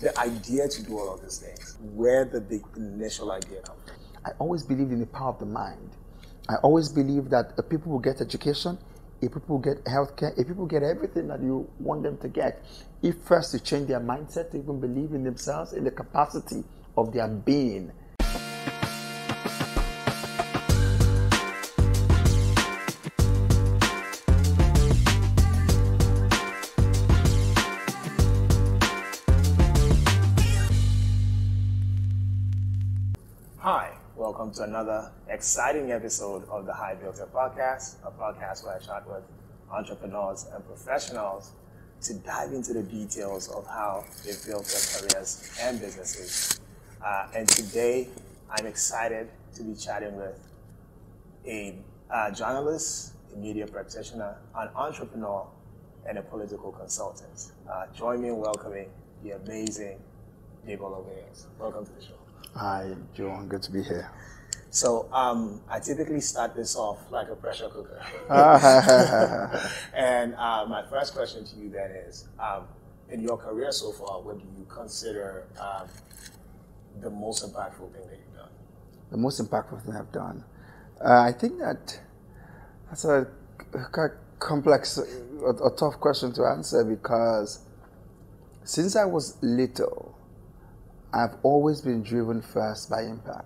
the idea to do all of these things, where did the initial idea come from? I always believed in the power of the mind. I always believe that if people will get education, if people get healthcare, if people get everything that you want them to get, if first to change their mindset to even believe in themselves, in the capacity of their being. Hi, welcome to another exciting episode of the High Builder Podcast, a podcast where I chat with entrepreneurs and professionals to dive into the details of how they've built their careers and businesses. And today, I'm excited to be chatting with a journalist, a media practitioner, an entrepreneur, and a political consultant. Join me in welcoming the amazing Debola Williams. Welcome to the show. Hi, John. Good to be here. So I typically start this off like a pressure cooker. And my first question to you then is, in your career so far, what do you consider the most impactful thing that you've done? The most impactful thing I've done? I think that's a complex, a tough question to answer, because since I was little, I've always been driven first by impact.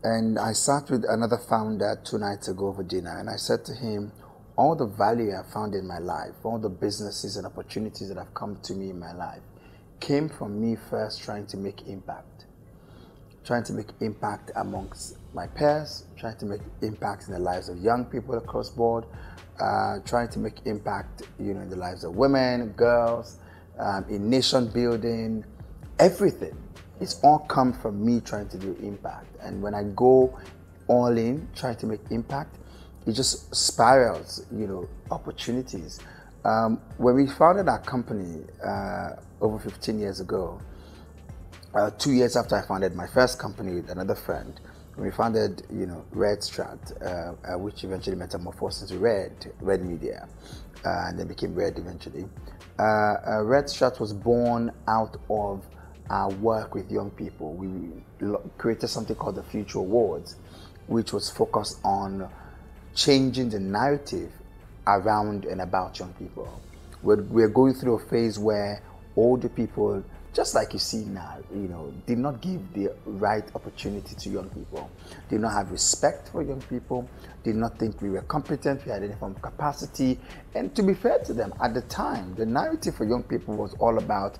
And I sat with another founder 2 nights ago for dinner, and I said to him, all the value I found in my life, all the businesses and opportunities that have come to me in my life, came from me first trying to make impact. Trying to make impact amongst my peers, trying to make impact in the lives of young people across board, trying to make impact, in the lives of women, girls, in nation building, everything. It's all come from me trying to do impact. And when I go all in, trying to make impact, it just spirals, opportunities. When we founded our company over 15 years ago, 2 years after I founded my first company with another friend, we founded, Red Strat, which eventually metamorphosed into Red Media, and then became Red eventually. Red Strat was born out of our work with young people. We created something called the Future Awards, which was focused on changing the narrative around and about young people. We're going through a phase where older people, just like you see now, did not give the right opportunity to young people, did not have respect for young people, did not think we were competent, we had any form of capacity. And to be fair to them, at the time, the narrative for young people was all about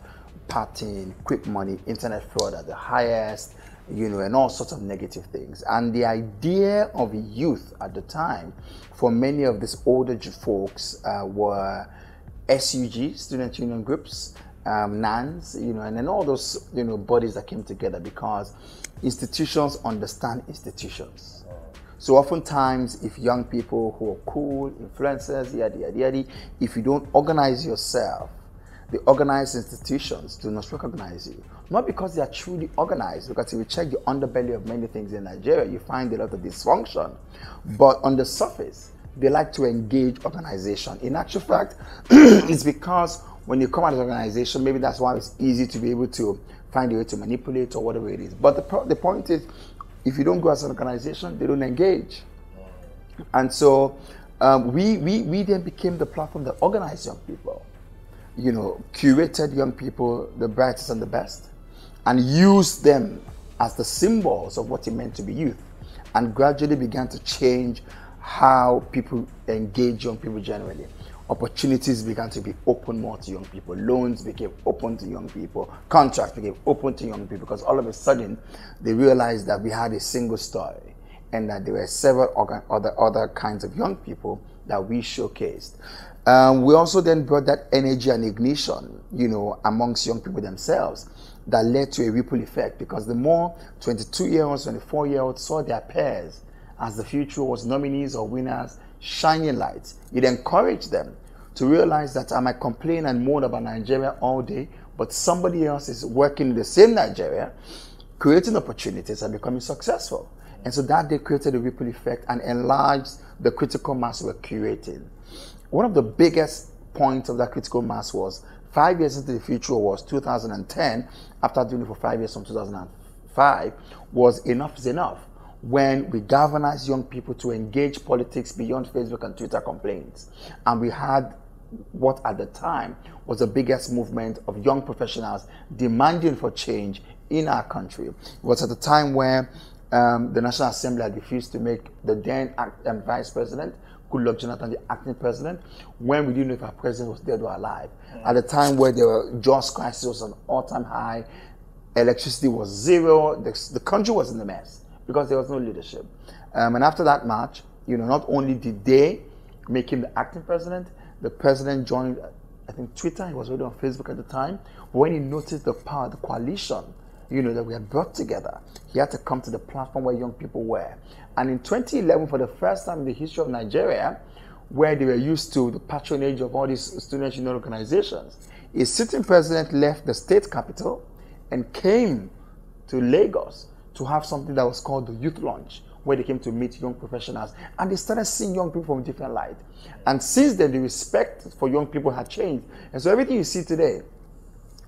partying, quick money, internet fraud at the highest, and all sorts of negative things. And the idea of youth at the time, for many of these older folks, were SUG, student union groups, NANs, and then all those, bodies that came together, because institutions understand institutions. So oftentimes, if young people who are cool, influencers, if you don't organize yourself, the organized institutions do not recognize you. Not because they are truly organized, because if you check the underbelly of many things in Nigeria, you find a lot of dysfunction. But on the surface, they like to engage organization. In actual fact, it's because when you come out of organization, maybe that's why it's easy to be able to find a way to manipulate or whatever it is. But the point is, if you don't go as an organization, they don't engage. And so we then became the platform that organized young people. Curated young people, the brightest and the best, and used them as the symbols of what it meant to be youth, and gradually began to change how people engage young people generally. Opportunities began to be open more to young people. Loans became open to young people. Contracts became open to young people, because all of a sudden they realized that we had a single story, and that there were several other kinds of young people that we showcased. We also then brought that energy and ignition, amongst young people themselves, that led to a ripple effect, because the more 22-year-olds, 24-year-olds saw their peers as the Future Awards nominees or winners, shining lights, it encouraged them to realize that I might complain and moan about Nigeria all day, but somebody else is working in the same Nigeria, creating opportunities and becoming successful. And so that they created a ripple effect and enlarged the critical mass we're curating. One of the biggest points of that critical mass was 5 years into the Future Awards, 2010, after doing it for 5 years from 2005, was enough is enough, when we galvanized young people to engage politics beyond Facebook and Twitter complaints. And we had what at the time was the biggest movement of young professionals demanding for change in our country. It was at the time where the National Assembly had refused to make the then Vice President, Goodluck Jonathan, the acting president, when we didn't know if our president was dead or alive. At the time where the jobs crisis was an all-time high, electricity was zero, the country was in a mess because there was no leadership. And after that march, not only did they make him the acting president, the president joined, I think, Twitter. He was already on Facebook at the time. But when he noticed the power, the coalition, that we had brought together, he had to come to the platform where young people were. And in 2011, for the first time in the history of Nigeria, where they were used to the patronage of all these student union organizations, a sitting president left the state capital and came to Lagos to have something that was called the Youth Launch, where they came to meet young professionals. And they started seeing young people from a different light. And since then, the respect for young people had changed. And so everything you see today,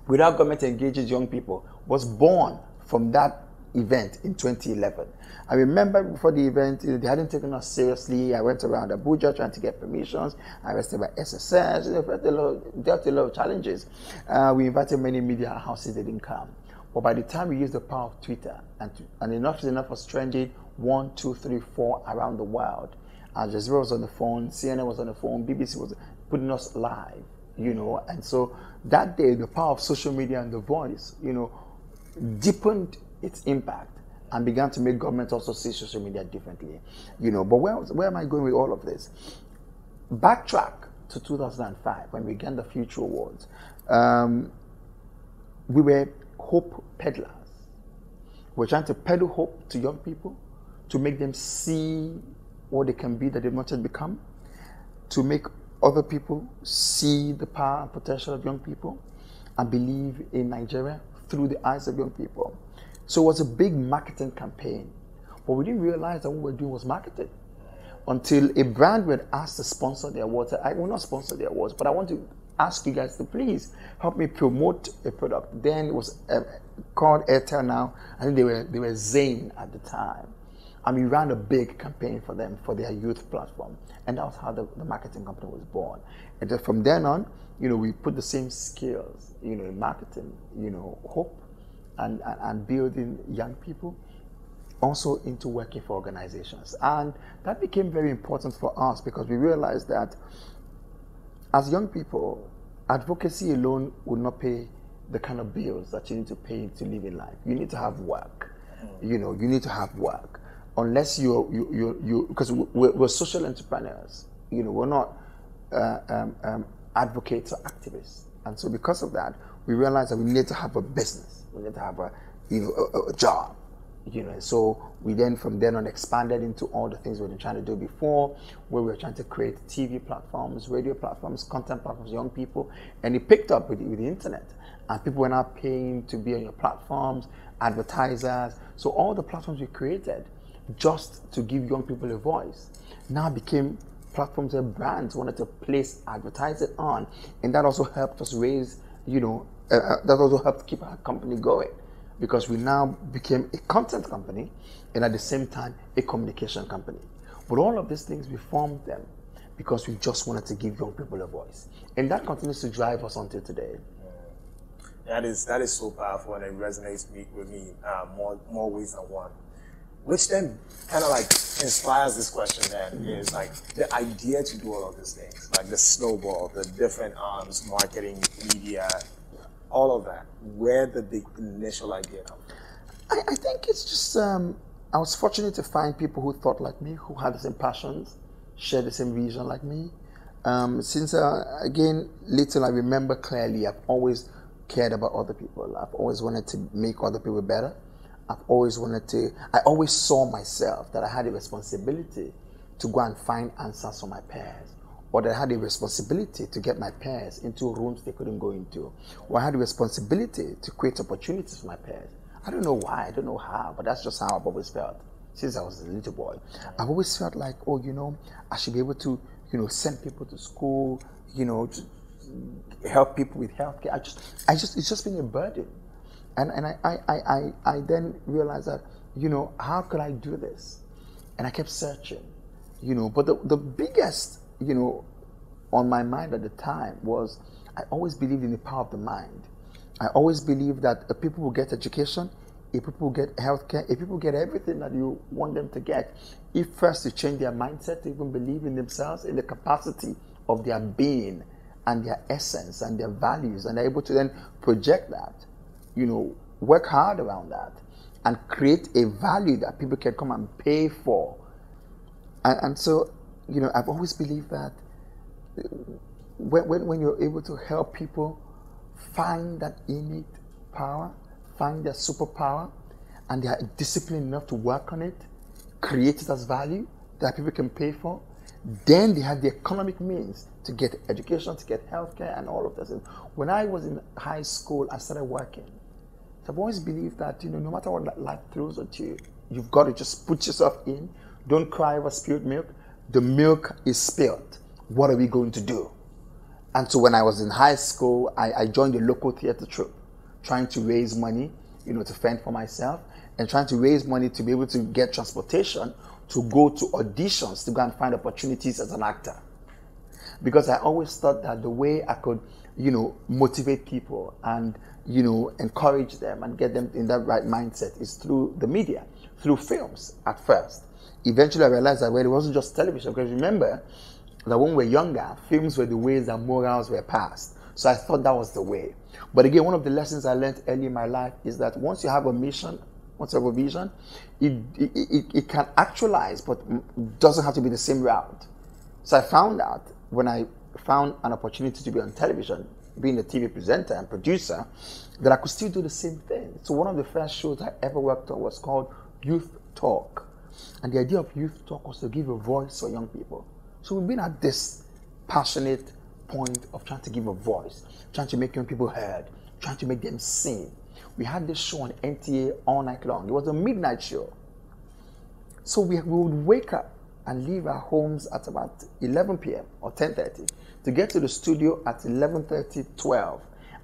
without government engages young people, was born from that event in 2011. I remember before the event, they hadn't taken us seriously. I went around Abuja trying to get permissions. I was arrested by SSS. Dealt a lot of challenges. We invited many media houses, they didn't come. But by the time we used the power of Twitter, and enough is enough was trending 1, 2, 3, 4 around the world. Al Jazeera was on the phone, CNN was on the phone, BBC was putting us live, And so that day, the power of social media and the voice, deepened its impact and began to make government also see social media differently, But where am I going with all of this? Backtrack to 2005 when we began the Future Awards. We were hope peddlers. We're trying to peddle hope to young people, to make them see what they can be that they've not yet become, to make other people see the power and potential of young people and believe in Nigeria through the eyes of young people. So it was a big marketing campaign, but we didn't realize that what we were doing was marketing until a brand would ask to sponsor the awards. I will not sponsor the awards, but I want to ask you guys to please help me promote a product. Then it was called Airtel now. I think they were Zain at the time. And we ran a big campaign for them, for their youth platform. And that was how the marketing company was born. And then from then on, we put the same skills, in marketing, hope and building young people also into working for organizations. And that became very important for us because we realized that as young people, advocacy alone would not pay the kind of bills that you need to pay to live in life. You need to have work. You need to have work. Unless you because we're social entrepreneurs. We're not advocates or activists. And so because of that, we realized that we need to have a business. We need to have a job. So we then from then on expanded into all the things we've been trying to do before, where we were trying to create TV platforms, radio platforms, content platforms, young people, and it picked up with the internet. And people were now paying to be on your platforms, advertisers. So all the platforms we created just to give young people a voice now became platforms that brands wanted to place advertising on, and that also helped us raise, that also helped keep our company going. Because we now became a content company and at the same time a communication company. But all of these things, we formed them because we just wanted to give young people a voice. And that continues to drive us until today. That is so powerful, and it resonates with me more ways than one. Which then kind of inspires this question then is the idea to do all of these things, like the snowball, the different arms, marketing, media, all of that. Where did the initial idea come from? I think it's just, I was fortunate to find people who thought like me, who had the same passions, shared the same vision like me. Since, again, little I remember clearly, I've always cared about other people. I've always wanted to make other people better. I always saw myself that I had a responsibility to go and find answers for my peers, or that I had a responsibility to get my peers into rooms they couldn't go into, or I had a responsibility to create opportunities for my peers. I don't know why, I don't know how, but that's just how I've always felt since I was a little boy. I've always felt like, I should be able to, send people to school, help people with healthcare. It's just been a burden. And I then realized that, how could I do this? And I kept searching, but the biggest, on my mind at the time was, I always believed in the power of the mind. I always believed that if people will get education, if people get healthcare, if people get everything that you want them to get, if first you change their mindset to even believe in themselves, in the capacity of their being and their essence and their values, and they're able to then project that, work hard around that and create a value that people can come and pay for. And so, I've always believed that when you're able to help people find that innate power, find their superpower, and they are disciplined enough to work on it, create it as value that people can pay for, then they have the economic means to get education, to get healthcare, and all of this. And when I was in high school, I started working. So I've always believed that, no matter what life throws at you, you've got to just put yourself in. Don't cry over spilled milk. The milk is spilled. What are we going to do? And so when I was in high school, I joined the local theater troupe, trying to raise money, to fend for myself, and trying to raise money to be able to get transportation to go to auditions to go and find opportunities as an actor. Because I always thought that the way I could, motivate people and, encourage them and get them in that right mindset is through the media, through films at first. Eventually I realized that, it wasn't just television, because remember that when we were younger, films were the ways that morals were passed. So I thought that was the way. But again, one of the lessons I learned early in my life is that once you have a mission, once you have a vision, it can actualize, but doesn't have to be the same route. So I found out when I found an opportunity to be on television, being a TV presenter and producer, that I could still do the same thing. So one of the first shows I ever worked on was called Youth Talk. And the idea of Youth Talk was to give a voice for young people. So we've been at this passionate point of trying to give a voice, trying to make young people heard, trying to make them sing. We had this show on NTA all night long. It was a midnight show. So we would wake up and leave our homes at about 11 p.m. or 10:30 to get to the studio at 11:30, 12,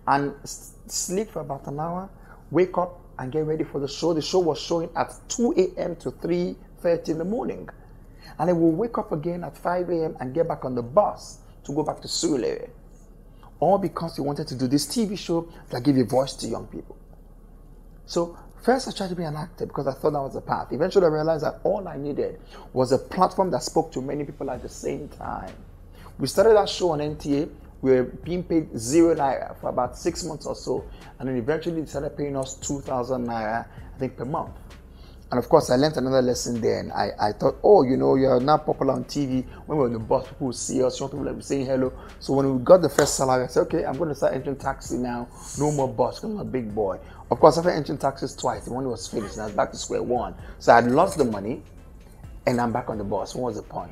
and sleep for about an hour, wake up and get ready for the show. The show was showing at 2 a.m. to 3:30 in the morning. And then we'll wake up again at 5 a.m. and get back on the bus to go back to Surulere. All because we wanted to do this TV show that gave a voice to young people. So first I tried to be an actor because I thought that was the path. Eventually I realized that all I needed was a platform that spoke to many people at the same time. We started that show on NTA. We were being paid 0 naira for about 6 months or so. And then eventually they started paying us 2,000 naira, I think, per month. And of course, I learned another lesson there. And I thought, you're now popular on TV. When we're on the bus, people will see us, young people will be saying hello. So when we got the first salary, I said, okay, I'm going to start entering taxi now. No more bus, because I'm a big boy. Of course, after entering taxis twice, the money was finished, and I was back to square one. So I had lost the money, and I'm back on the bus. What was the point?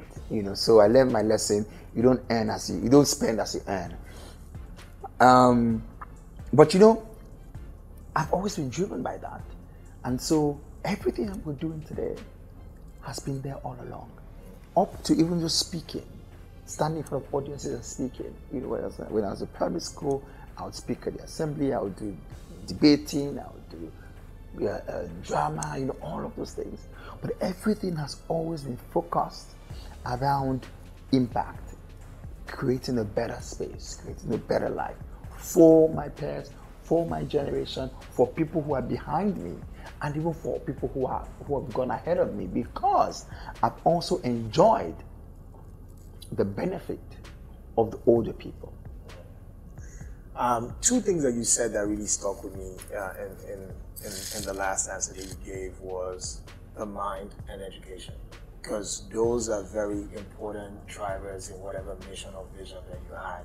So I learned my lesson. You don't spend as you earn. But I've always been driven by that. And so everything I'm doing today has been there all along. Up to even just speaking, standing in front of audiences and speaking. When I was in primary school, I would speak at the assembly, I would do debating, I would do drama, all of those things. But everything has always been focused around impact, creating a better space, creating a better life for my parents, for my generation, for people who are behind me, and even for people who have gone ahead of me, because I've also enjoyed the benefit of the older people. Two things that you said that really stuck with me in the last answer that you gave was the mind and education, because those are very important drivers in whatever mission or vision that you had.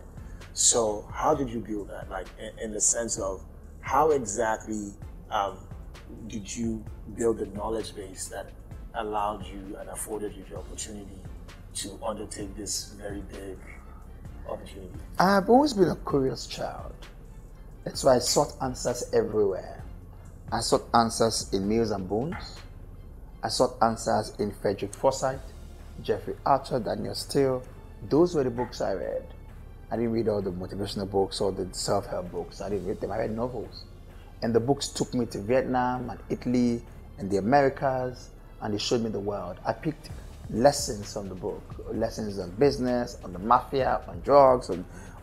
So how did you build that? Like in the sense of how exactly did you build the knowledge base that allowed you and afforded you the opportunity to undertake this very big opportunity? I've always been a curious child. That's why I sought answers everywhere. I sought answers in Mills and Bones. I sought answers in Frederick Forsyth, Jeffrey Archer, Daniel Steele. Those were the books I read. I didn't read all the motivational books or the self-help books. I didn't read them. I read novels. And the books took me to Vietnam and Italy and the Americas, and they showed me the world. I picked lessons from the book, lessons on business, on the mafia, on drugs,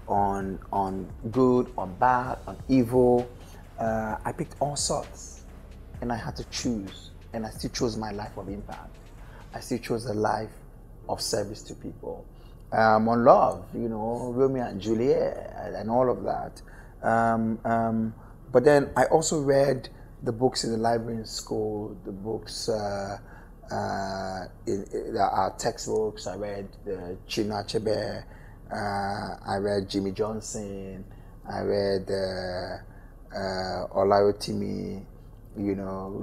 on good, on bad, on evil. I picked all sorts, and I had to choose, and I still chose my life of impact. I still chose a life of service to people. On love, Romeo and Juliet and all of that. But then I also read the books in the library in school, the books, in our textbooks. I read Chinua Achebe, I read Jimmy Johnson, I read Olaotimi,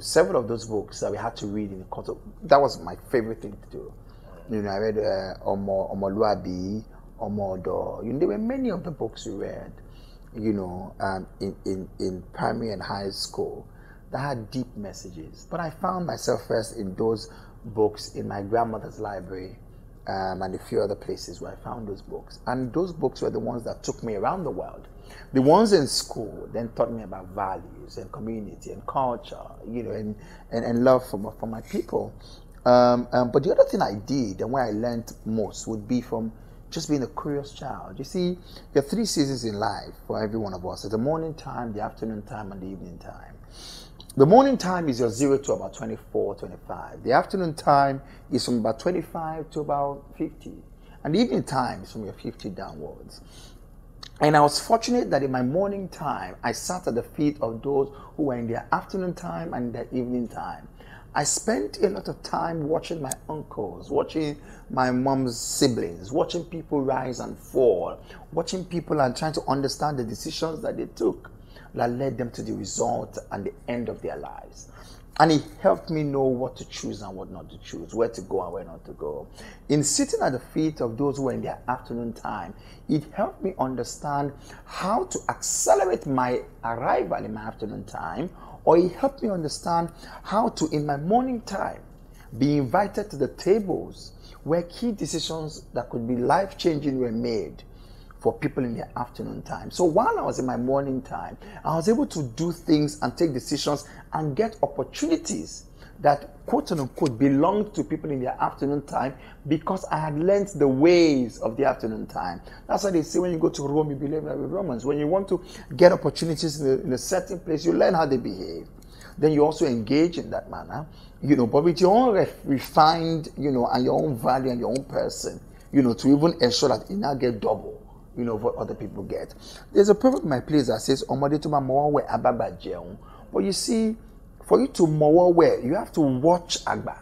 several of those books that we had to read in the course of, that was my favorite thing to do. I read Omoluabi, Omodo. There were many of the books we read, in primary and high school that had deep messages. But I found myself first in those books in my grandmother's library and a few other places where I found those books. And those books were the ones that took me around the world. The ones in school then taught me about values and community and culture, and love for my people. But the other thing I did and where I learned most would be from just being a curious child. You see, there are 3 seasons in life for every one of us. There's the morning time, the afternoon time, and the evening time. The morning time is your 0 to about 24, 25. The afternoon time is from about 25 to about 50. And the evening time is from your 50 downwards. And I was fortunate that in my morning time, I sat at the feet of those who were in their afternoon time and their evening time. I spent a lot of time watching my uncles, watching my mom's siblings, watching people rise and fall, watching people and trying to understand the decisions that they took that led them to the result and the end of their lives. And it helped me know what to choose and what not to choose, where to go and where not to go. In sitting at the feet of those who were in their afternoon time, it helped me understand how to accelerate my arrival in my afternoon time, or it helped me understand how to, in my morning time, be invited to the tables where key decisions that could be life-changing were made for people in their afternoon time. So while I was in my morning time, I was able to do things and take decisions and get opportunities that, quote unquote, belonged to people in their afternoon time because I had learned the ways of the afternoon time. That's why they say when you go to Rome, you behave like the Romans. When you want to get opportunities in a certain place, you learn how they behave. Then you also engage in that manner, but with your own refined, and your own value and your own person, to even ensure that you now get double, what other people get. There's a proverb in my place that says, but you see, for you to mowawe, you have to watch Agba.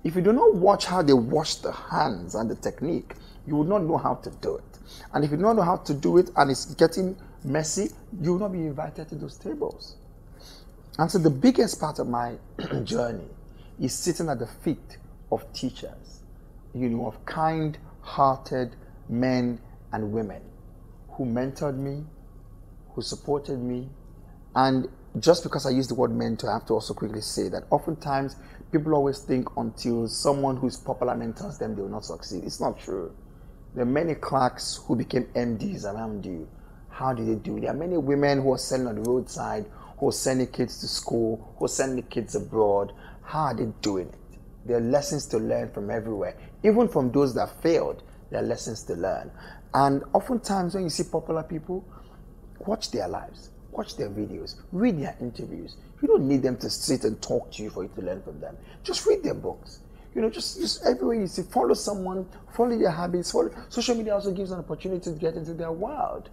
If you do not watch how they wash the hands and the technique, you will not know how to do it. And if you don't know how to do it and it's getting messy, you will not be invited to those tables. And so the biggest part of my journey is sitting at the feet of teachers, of kind-hearted men and women who mentored me, who supported me. And just because I use the word mentor, I have to also quickly say that oftentimes people always think until someone who's popular mentors them, they will not succeed. It's not true. There are many clerks who became MDs around you. How did they do it? There are many women who are selling on the roadside, who are sending kids to school, who are sending kids abroad. How are they doing it? There are lessons to learn from everywhere. Even from those that failed, there are lessons to learn. And oftentimes when you see popular people, watch their lives, watch their videos, read their interviews. You don't need them to sit and talk to you for you to learn from them. Just read their books. Just everywhere you see, follow someone, follow their habits. Social media also gives an opportunity to get into their world.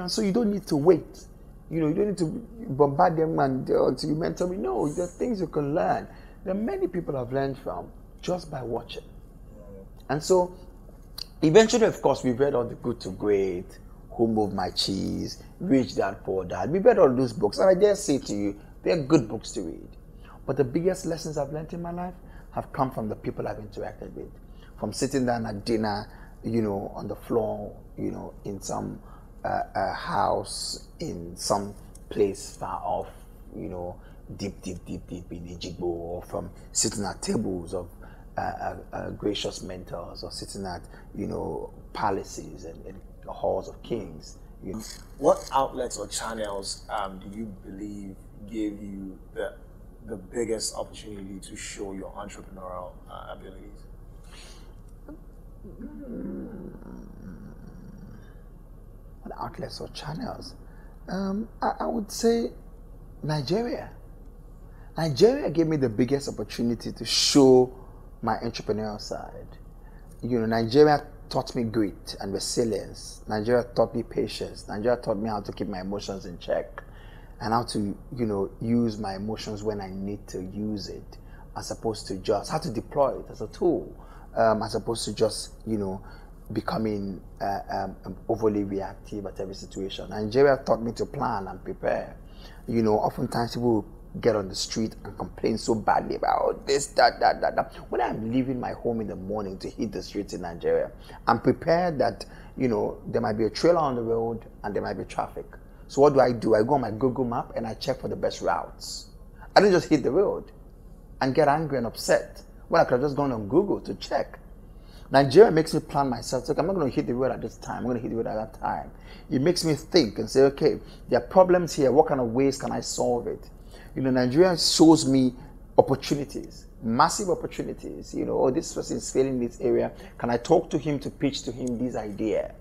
So you don't need to wait. You don't need to bombard them until you mentor me. No, there are things you can learn. There are many people I've learned from just by watching. And so eventually, of course, we've read all the Good to Great, Who Moved My Cheese, Rich Dad, Poor Dad. We've read all those books, and I dare say to you, they're good books to read. But the biggest lessons I've learned in my life have come from the people I've interacted with. From sitting down at dinner, on the floor, in some house, in some place far off, deep in Ijigbo, or from sitting at tables of gracious mentors, or sitting at, palaces and the halls of kings. You know. What outlets or channels do you believe gave you the biggest opportunity to show your entrepreneurial abilities? What outlets or channels? I would say Nigeria. Nigeria gave me the biggest opportunity to show my entrepreneurial side. You know, Nigeria taught me grit and resilience. Nigeria taught me patience. Nigeria taught me how to keep my emotions in check and how to, you know, use my emotions when I need to use it, as opposed to just how to deploy it as a tool, as opposed to just, you know, becoming overly reactive at every situation. Nigeria taught me to plan and prepare. You know, oftentimes people get on the street and complain so badly about this, that. When I'm leaving my home in the morning to hit the streets in Nigeria, I'm prepared that, you know, there might be a trailer on the road and there might be traffic. So what do? I go on my Google map and I check for the best routes. I don't just hit the road and get angry and upset when I could have just gone on Google to check. Nigeria makes me plan myself. So I'm not going to hit the road at this time. I'm going to hit the road at that time. It makes me think and say, okay, there are problems here. What kind of ways can I solve it? You know, Nigeria shows me opportunities, massive opportunities. You know, oh, this person is failing in this area. Can I talk to him to pitch to him this idea?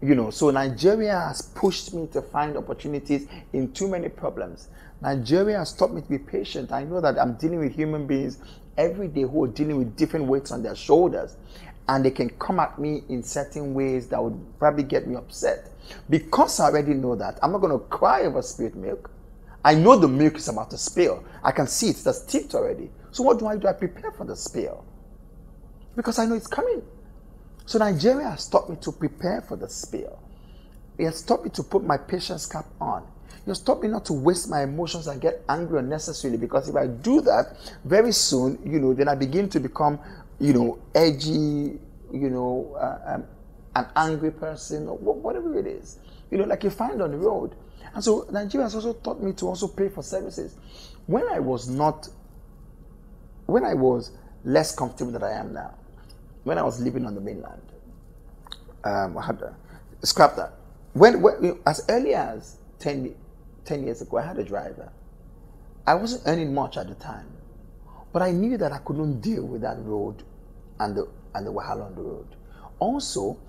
You know, so Nigeria has pushed me to find opportunities in too many problems. Nigeria has taught me to be patient. I know that I'm dealing with human beings every day who are dealing with different weights on their shoulders. And they can come at me in certain ways that would probably get me upset. Because I already know that, I'm not going to cry over spilled milk. I know the milk is about to spill. I can see it, that's tipped already. So what do? I prepare for the spill. Because I know it's coming. So Nigeria has taught me to prepare for the spill. It has taught me to put my patience cap on. It has taught me not to waste my emotions and get angry unnecessarily. Because if I do that, very soon, you know, then I begin to become, you know, edgy, you know, an angry person, or whatever it is. You know, like you find on the road. And so Nigeria has also taught me to also pay for services. When I was less comfortable than I am now, when I was living on the mainland, I had to scrap that. When as early as 10 years ago, I had a driver. I wasn't earning much at the time, but I knew that I couldn't deal with that road and the wahala on the road. Also,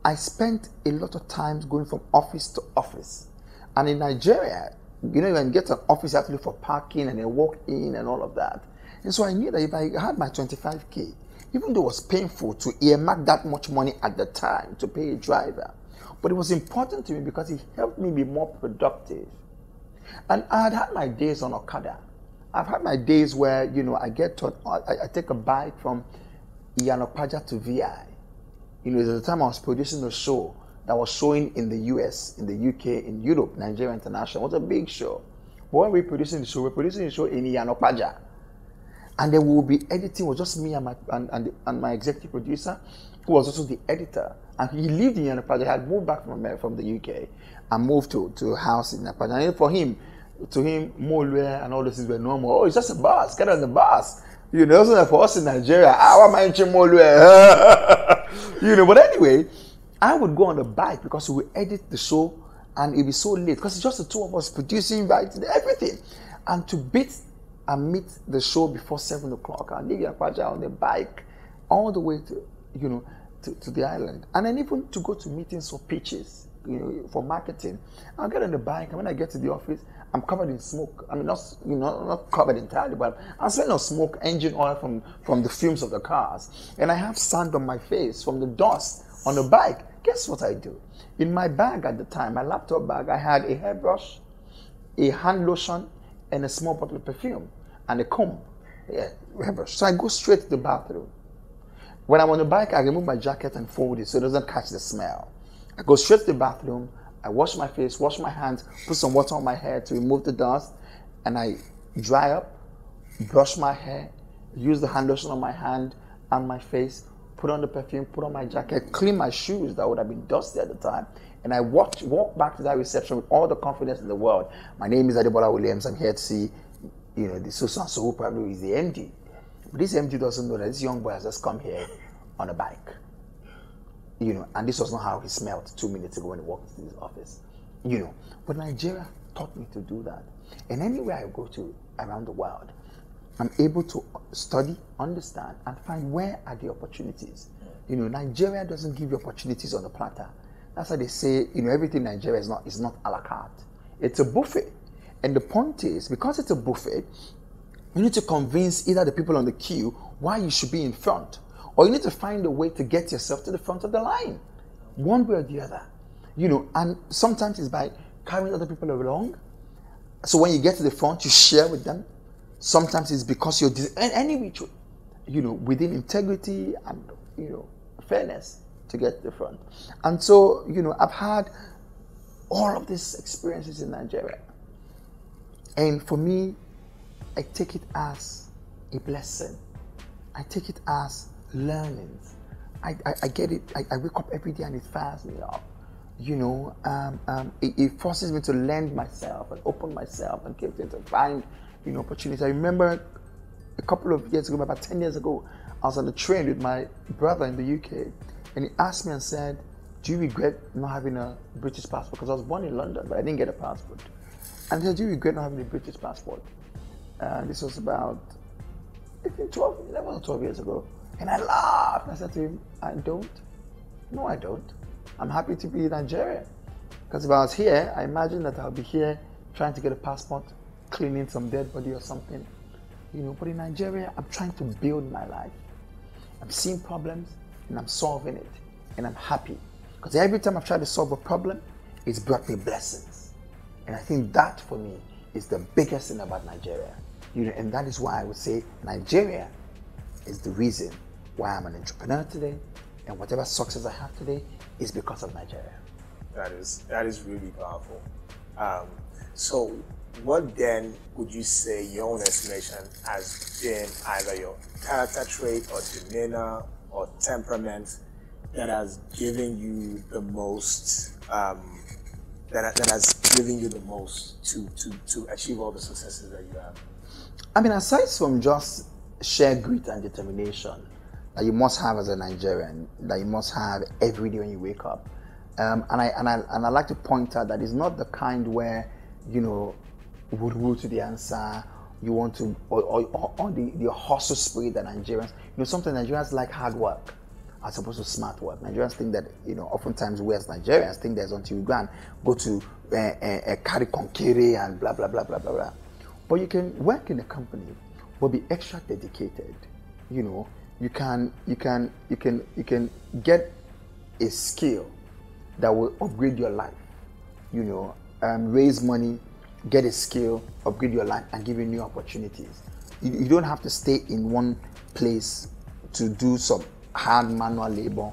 I spent a lot of times going from office to office. And in Nigeria, you know, when you get to an office, you have to look for parking and then walk in and all of that. And so I knew that if I had my 25K, even though it was painful to earmark that much money at the time to pay a driver, but it was important to me because it helped me be more productive. And I had my days on Okada. I've had my days where, you know, I take a bike from Iyanopaja to VI. You know, at the time I was producing a show that was showing in the US, in the UK, in Europe, Nigeria International. It was a big show. But when we're producing the show in Iyanopaja. And then we will be editing, it was just me and my executive producer, who was also the editor. And he lived in Iyanopaja. He had moved back from the UK and moved to a house in Iyanopaja. And for him, Molue and all those things were normal. Oh, it's just a bus, get on the bus. You know, so for us in Nigeria, what am I in Molue? You know, but anyway, I would go on the bike because we would edit the show and it'd be so late because it's just the two of us producing, writing, everything. And to meet the show before 7 o'clock, I'll leave Iyanopaja on the bike all the way to, you know, to the island. And then even to go to meetings for pitches, you know, for marketing. I'll get on the bike and when I get to the office, I'm covered in smoke. I mean, not covered entirely, but I'm smelling of smoke, engine oil from the fumes of the cars. And I have sand on my face from the dust on the bike. Guess what I do? In my bag at the time, my laptop bag, I had a hairbrush, a hand lotion, and a small bottle of perfume, and a comb. Yeah, hairbrush. So I go straight to the bathroom. When I'm on the bike, I remove my jacket and fold it so it doesn't catch the smell. I go straight to the bathroom. I wash my face, wash my hands, put some water on my hair to remove the dust, and I dry up, brush my hair, use the hand lotion on my hand and my face, put on the perfume, put on my jacket, clean my shoes that would have been dusty at the time, and I walk back to that reception with all the confidence in the world. My name is Adebola Williams. I'm here to see, you know, the so-and-so who probably is the MD. But this MD doesn't know that this young boy has just come here on a bike. and this was not how he smelled 2 minutes ago when he walked into his office, But Nigeria taught me to do that. And anywhere I go to around the world, I'm able to study, understand, and find where are the opportunities. Nigeria doesn't give you opportunities on the platter. That's why they say, everything in Nigeria is not a la carte. It's a buffet. And the point is, because it's a buffet, you need to convince either the people on the queue why you should be in front, or you need to find a way to get yourself to the front of the line, one way or the other. And sometimes it's by carrying other people along. So when you get to the front, you share with them. Sometimes it's because you're any which way, within integrity and fairness to get to the front. And so, I've had all of these experiences in Nigeria. And for me, I take it as a blessing. I take it as learning. I get it. I wake up every day and it fires me up. It forces me to lend myself and open myself and keep to find, opportunities. I remember a couple of years ago, about 10 years ago, I was on the train with my brother in the UK, and he asked me and said, "Do you regret not having a British passport?" Because I was born in London, but I didn't get a passport. And he said, "Do you regret not having a British passport?" This was about 11 or 12 years ago. And I laughed. I said to him, "I don't. No, I don't. I'm happy to be in Nigeria. Because if I was here, I imagine that I'll be here trying to get a passport, cleaning some dead body or something. But in Nigeria, I'm trying to build my life. I'm seeing problems and I'm solving it. And I'm happy. Because every time I've tried to solve a problem, it's brought me blessings. And I think that for me is the biggest thing about Nigeria. And that is why I would say Nigeria is the reason why I'm an entrepreneur today. And whatever success I have today is because of Nigeria. That is really powerful. So what then would you say, your own estimation, has been either your character trait or demeanor or temperament that has given you the most, that has given you the most to achieve all the successes that you have? I mean, aside from just sheer grit and determination that you must have as a Nigerian, that you must have every day when you wake up, and I like to point out that it's not the kind where would to the answer, you want to, or the hustle spirit that Nigerians, sometimes Nigerians like hard work as opposed to smart work. Nigerians think that, oftentimes we as Nigerians think there's until you go to carry konkere and blah, blah, blah, blah, blah, blah. But you can work in a company, but be extra dedicated. You can get a skill that will upgrade your life. Raise money, get a skill, upgrade your life, and give you new opportunities. You don't have to stay in one place to do some hard manual labor,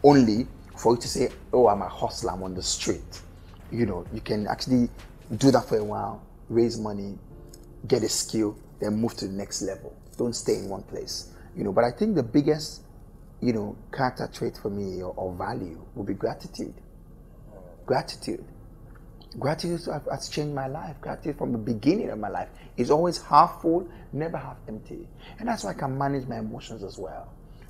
only for you to say, "Oh, I'm a hustler, I'm on the street." You can actually do that for a while, raise money, get a skill, then move to the next level. Don't stay in one place. But I think the biggest, character trait for me or value would be gratitude. Gratitude has changed my life. Gratitude from the beginning of my life is always half full, never half empty. And that's why I can manage my emotions as well.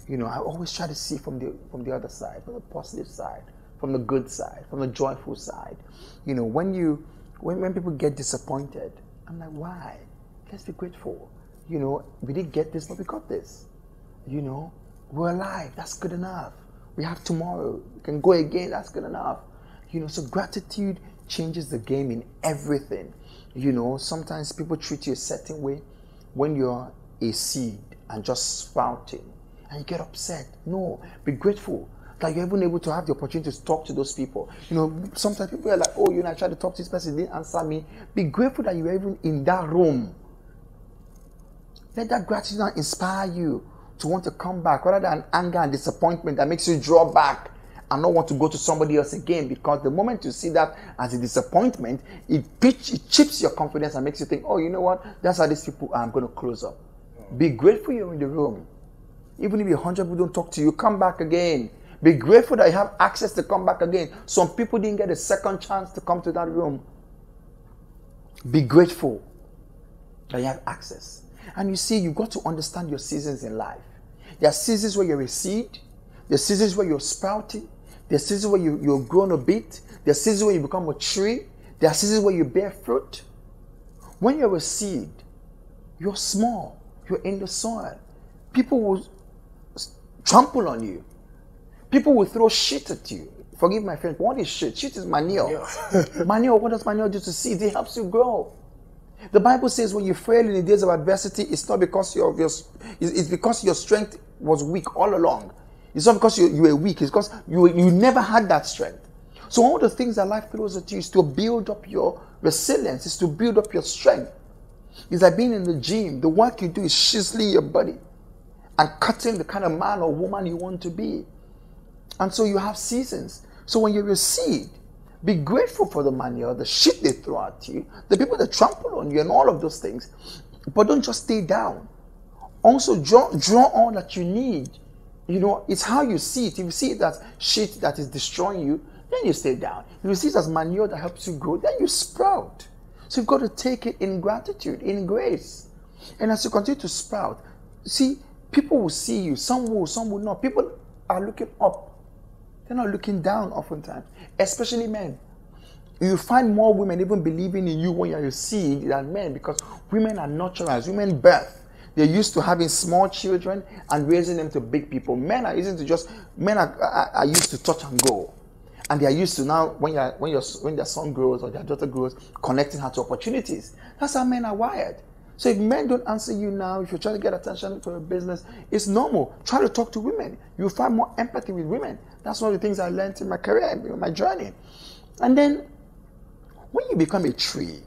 I always try to see from the other side, from the positive side, from the good side, from the joyful side. When people get disappointed, I'm like, why? Let's be grateful. We didn't get this, but we got this. We're alive. That's good enough. We have tomorrow. We can go again. That's good enough. So gratitude changes the game in everything. Sometimes people treat you a certain way when you're a seed and just sprouting, and you get upset. No, be grateful that you're even able to have the opportunity to talk to those people. Sometimes people are like, "Oh, I tried to talk to this person, he didn't answer me." Be grateful that you're even in that room. Let that gratitude now inspire you to want to come back, rather than anger and disappointment that makes you draw back and not want to go to somebody else again. Because the moment you see that as a disappointment, it chips your confidence and makes you think, "Oh, you know what? That's how these people are. I'm going to close up." Be grateful you're in the room. Even if 100 people don't talk to you, come back again. Be grateful that you have access to come back again. Some people didn't get a second chance to come to that room. Be grateful that you have access. And you see, you've got to understand your seasons in life. There are seasons where you're a seed. There are seasons where you're sprouting. There are seasons where you're grown a bit. There are seasons where you become a tree. There are seasons where you bear fruit. When you're a seed, you're small. You're in the soil. People will trample on you. People will throw shit at you. Forgive my friend, but what is shit? Shit is manure. Manure, what does manure do to seeds? It helps you grow. The Bible says when you fail in the days of adversity, it's not because it's because your strength was weak all along. It's not because you were weak. It's because you never had that strength. So all the things that life throws at you is to build up your resilience. It's to build up your strength. It's like being in the gym. The work you do is chiseling your body and cutting the kind of man or woman you want to be. And so you have seasons. So when you're a seed, be grateful for the manure, the shit they throw at you, the people that trample on you and all of those things. But don't just stay down. Also draw all that you need. You know, it's how you see it. If you see it as shit that is destroying you, then you stay down. If you see it as manure that helps you grow, then you sprout. So you've got to take it in gratitude, in grace. And as you continue to sprout, see, people will see you. Some will not. People are looking up. They're not looking down oftentimes, especially men. You find more women even believing in you when you're a seed than men, because women are nurturers, women birth. They're used to having small children and raising them to big people. Men are used to touch and go. And they are used to now, when their son grows or their daughter grows, connecting her to opportunities. That's how men are wired. So if men don't answer you now, if you're trying to get attention for a business, it's normal. Try to talk to women. You'll find more empathy with women. That's one of the things I learned in my career, in my journey. And then, when you become a tree,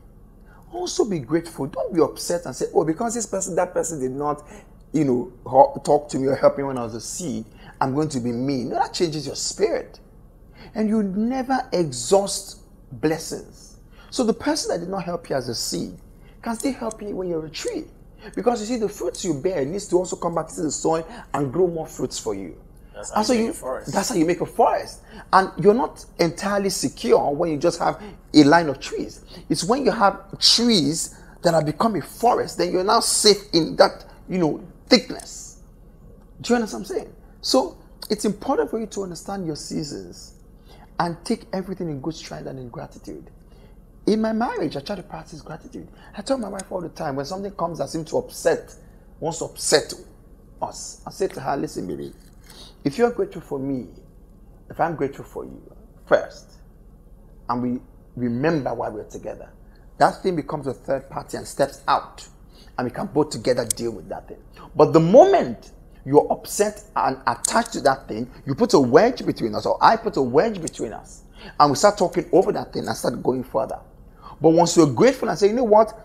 also be grateful. Don't be upset and say, oh, because that person did not, talk to me or help me when I was a seed, I'm going to be mean. No, that changes your spirit. And you never exhaust blessings. So the person that did not help you as a seed can still help you when you're a tree. Because you see, the fruits you bear needs to also come back to the soil and grow more fruits for you. That's how you make a forest. That's how you make a forest. And you're not entirely secure when you just have a line of trees. It's when you have trees that have become a forest, then you're now safe in that, thickness. Do you understand what I'm saying? So it's important for you to understand your seasons and take everything in good stride and in gratitude. In my marriage, I try to practice gratitude. I tell my wife all the time, when something comes that seems to wants to upset us, I say to her, listen, baby, if you're grateful for me, if I'm grateful for you first, and we remember why we're together, that thing becomes a third party and steps out, and we can both together deal with that thing. But the moment you're upset and attached to that thing, you put a wedge between us, or I put a wedge between us, and we start talking over that thing and start going further. But once you're grateful and say, you know what,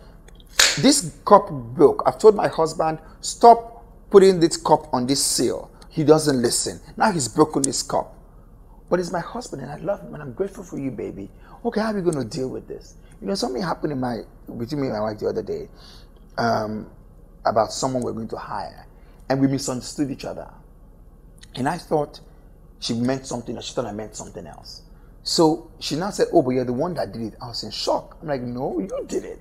this cup broke. I've told my husband, stop putting this cup on this seal. He doesn't listen. Now he's broken this cup. But he's my husband and I love him and I'm grateful for you, baby. Okay, how are we going to deal with this? Something happened between me and my wife the other day about someone we're going to hire. And we misunderstood each other. And I thought she meant something and she thought I meant something else. So she now said, oh, but you're the one that did it. I was in shock. I'm like, no, you did it.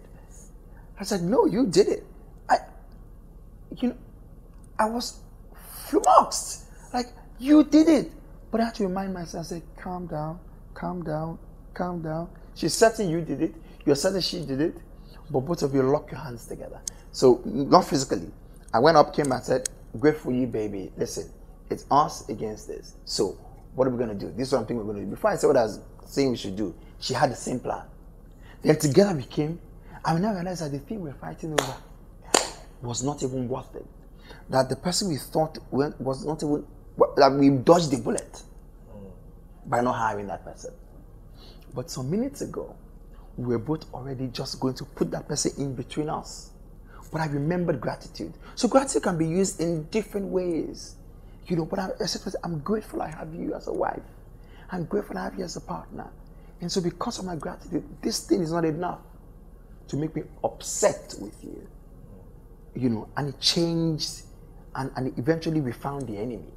I said, no, you did it. I was flummoxed. Like, you did it. But I had to remind myself, I said, calm down, calm down, calm down. She's certain you did it. You're certain she did it. But both of you lock your hands together. So, not physically. I went up, came and said, grateful for you, baby. Listen, it's us against this. So, what are we going to do? This is what I'm thinking we're going to do. Before I said what I was saying we should do, she had the same plan. Then together we came, and we now realized that the thing we're fighting over was not even worth it. That the person we thought was not even, that we dodged the bullet by not hiring that person. But some minutes ago, we were both already just going to put that person in between us. But I remembered gratitude. So gratitude can be used in different ways. But I'm grateful I have you as a wife. I'm grateful I have you as a partner. And so because of my gratitude, this thing is not enough to make me upset with you. And it changed, and eventually we found the enemy.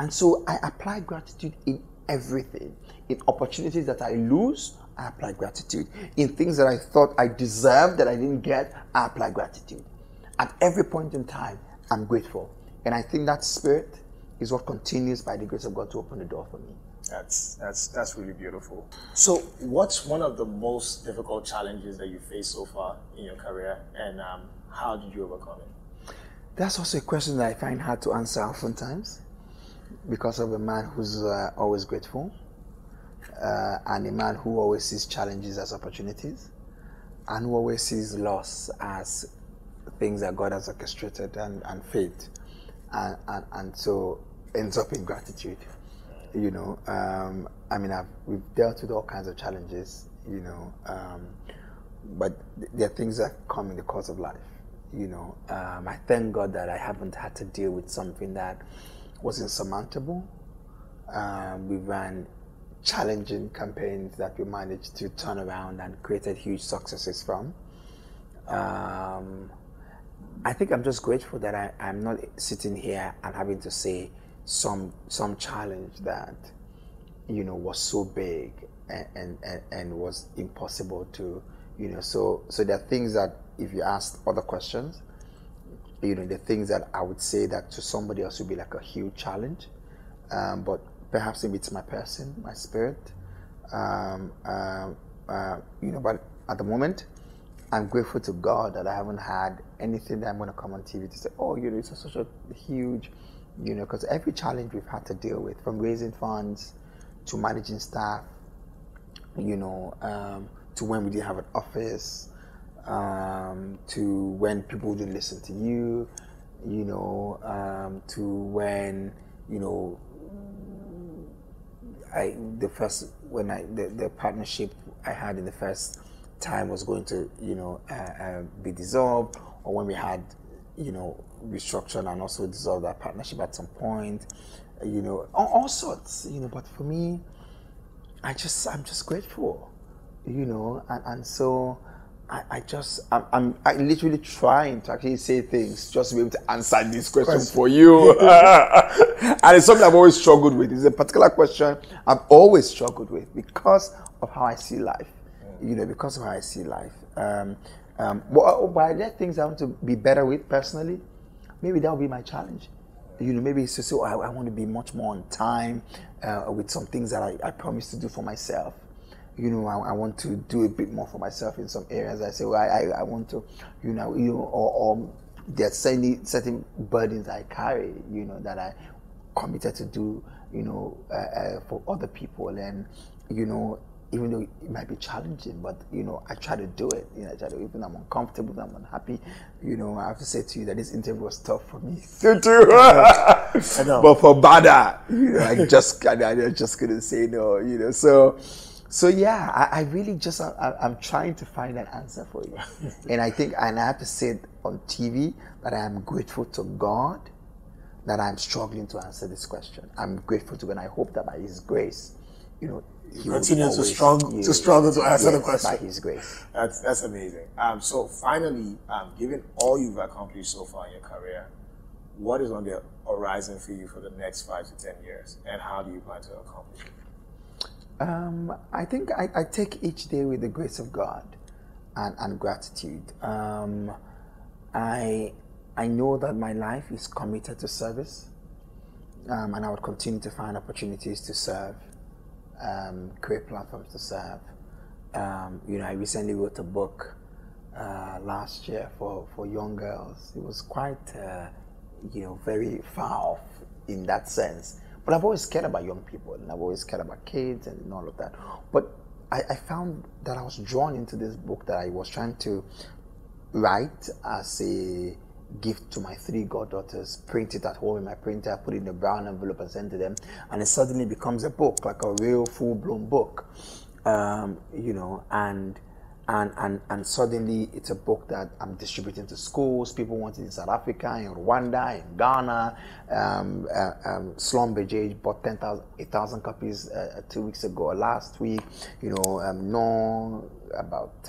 And so I apply gratitude in everything. In opportunities that I lose, I apply gratitude. In things that I thought I deserved that I didn't get, I apply gratitude. At every point in time, I'm grateful. And I think that spirit is what continues by the grace of God to open the door for me. That's really beautiful. So, what's one of the most difficult challenges that you faced so far in your career, and how did you overcome it? That's also a question that I find hard to answer oftentimes, because of a man who's always grateful, and a man who always sees challenges as opportunities, and who always sees loss as things that God has orchestrated and faith, and so ends up in gratitude. You know, I mean, we've dealt with all kinds of challenges, you know, but there are things that come in the course of life. You know, I thank God that I haven't had to deal with something that was insurmountable. We ran challenging campaigns that we managed to turn around and created huge successes from. I think I'm just grateful that I'm not sitting here and having to say some challenge that, you know, was so big and was impossible to, you know, so there are things that, if you ask other questions, you know, the things that I would say that to somebody else would be like a huge challenge, but perhaps if it's my person, my spirit, you know, but at the moment, I'm grateful to God that I haven't had anything that I'm going to come on TV to say, oh, you know, it's such a huge, you know, because every challenge we've had to deal with, from raising funds to managing staff, you know, to when we didn't have an office, to when people didn't listen to you, you know, to when, you know, the partnership I had in the first time was going to, you know, be dissolved, or when we had, you know, restructured and also dissolved that partnership at some point, you know, all sorts, you know. But for me, I'm just grateful, you know, and so I'm literally trying to actually say things just to be able to answer this question for you. And it's something I've always struggled with. It's a particular question I've always struggled with because of how I see life. You know, because of how I see life. But are there things I want to be better with personally? Maybe that will be my challenge. You know, maybe it's to say, I want to be much more on time with some things that I promised to do for myself. You know, I want to do a bit more for myself in some areas. I say, well, I want to, you know, or there's certain burdens I carry, you know, that I committed to do, you know, for other people. And, you know, even though it might be challenging, but, you know, I try to do it. You know, I try to, even I'm uncomfortable, I'm unhappy. You know, I have to say to you that this interview was tough for me to do. I know. But for Bada, you know, I just couldn't say no, you know. So yeah, I really just, I'm trying to find an answer for you. And I think, and I have to say it on TV, that I am grateful to God that I'm struggling to answer this question. I'm grateful to God, and I hope that by His grace, you know, He continue to struggle to answer the question. By His grace. That's amazing. So finally, given all you've accomplished so far in your career, what is on the horizon for you for the next 5 to 10 years, and how do you plan to accomplish it? I think I take each day with the grace of God and gratitude. I know that my life is committed to service, and I would continue to find opportunities to serve, create platforms to serve. You know, I recently wrote a book last year for young girls. It was quite, you know, very far off in that sense. But I've always cared about young people, and I've always cared about kids and all of that. But I found that I was drawn into this book that I was trying to write as a gift to my 3 goddaughters, print it at home in my printer, put it in a brown envelope and send to them. And it suddenly becomes a book, like a real full-blown book, you know, and suddenly it's a book that I'm distributing to schools. People want it in South Africa, in Rwanda, in Ghana. Schlumberger bought 8,000 copies 2 weeks ago, last week. You know, no, about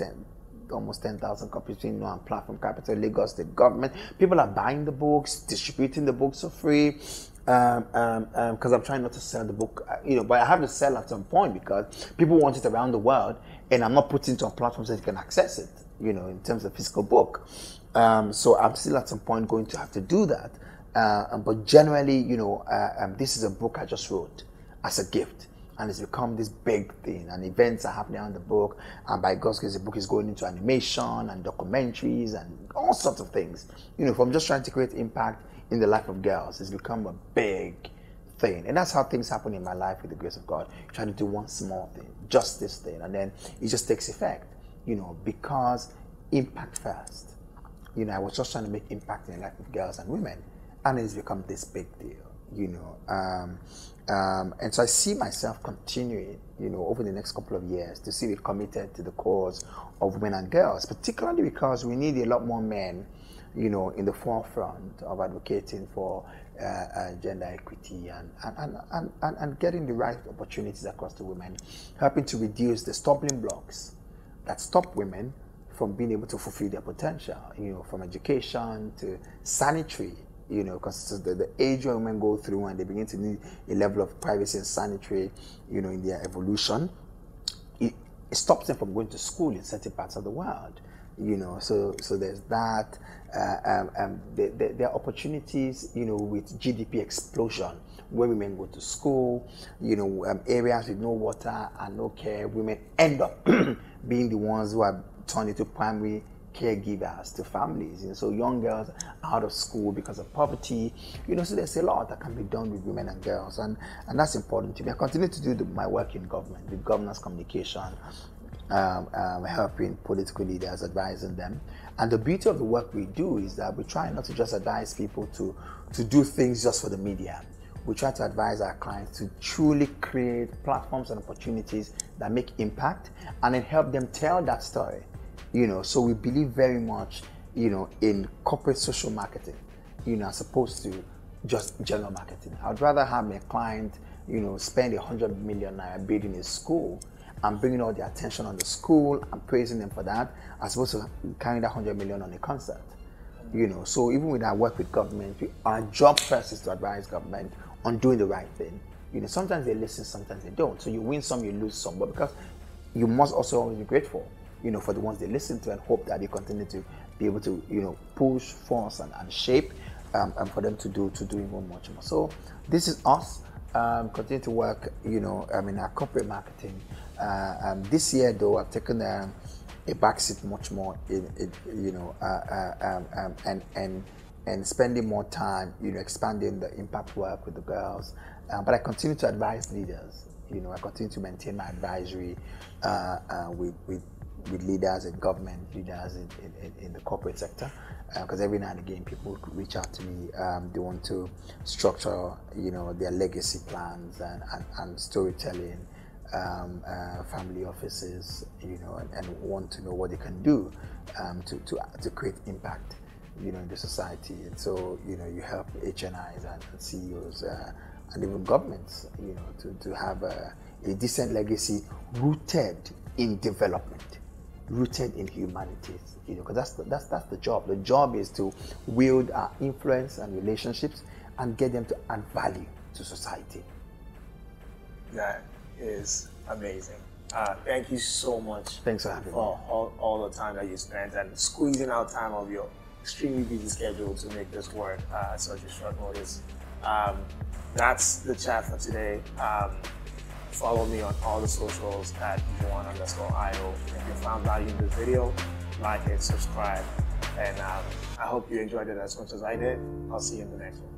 almost 10,000 copies between and Platform Capital, Lagos, the government. People are buying the books, distributing the books for free. Because I'm trying not to sell the book, you know, but I have to sell at some point because people want it around the world, and I'm not putting it on platforms that you can access it, you know, in terms of physical book. So I'm still at some point going to have to do that. But generally, this is a book I just wrote as a gift, and it's become this big thing, and events are happening on the book, and by God's grace the book is going into animation and documentaries and all sorts of things. From just trying to create impact in the life of girls, it's become a big thing. And that's how things happen in my life with the grace of God. Trying to do one small thing, just this thing, and then it just takes effect, because impact first. I was just trying to make impact in the life of girls and women, and it's become this big deal, and so I see myself continuing, over the next couple of years to see it committed to the cause of women and girls, particularly because we need a lot more men, in the forefront of advocating for gender equity and getting the right opportunities across the women, helping to reduce the stumbling blocks that stop women from being able to fulfill their potential, from education to sanitary, because the age where women go through and they begin to need a level of privacy and sanitary, in their evolution, it stops them from going to school in certain parts of the world. So there's that. There are opportunities, with GDP explosion, where women go to school, areas with no water and no care, women end up being the ones who are turned into primary caregivers to families. So young girls out of school because of poverty, so there's a lot that can be done with women and girls, and that's important to me. I continue to do my work in government, with governance communication, helping political leaders, advising them. And the beauty of the work we do is that we try not to just advise people to do things just for the media. We try to advise our clients to truly create platforms and opportunities that make impact, and then help them tell that story. So we believe very much, in corporate social marketing, as opposed to just general marketing. I'd rather have a client, spend 100 million naira building a school and bringing all the attention on the school and praising them for that, as opposed to carrying that 100 million on a concert. So even with our work with government, our job first is to advise government on doing the right thing. Sometimes they listen, sometimes they don't. So you win some, you lose some, but because you must also always be grateful, for the ones they listen to, and hope that they continue to be able to, push, force, and shape, and for them to do even much more. So this is us. Continue to work, in our corporate marketing. This year, though, I've taken a backseat much more and spending more time, expanding the impact work with the girls. But I continue to advise leaders. I continue to maintain my advisory with leaders in government, leaders in the corporate sector, because every now and again people reach out to me. They want to structure, their legacy plans and storytelling, family offices, and want to know what they can do to create impact, in the society. And so, you help HNIs and CEOs and even governments, to have a decent legacy rooted in development, rooted in humanities, because that's the job. The job is to wield our influence and relationships and get them to add value to society. That is amazing. Thank you so much. Thanks for having me. All the time that you spent and squeezing out time of your extremely busy schedule to make this work at such a short notice. That's the chat for today. Follow me on all the socials at Juwan_IO. If you found value in this video, like it, subscribe, and I hope you enjoyed it as much as I did. I'll see you in the next one.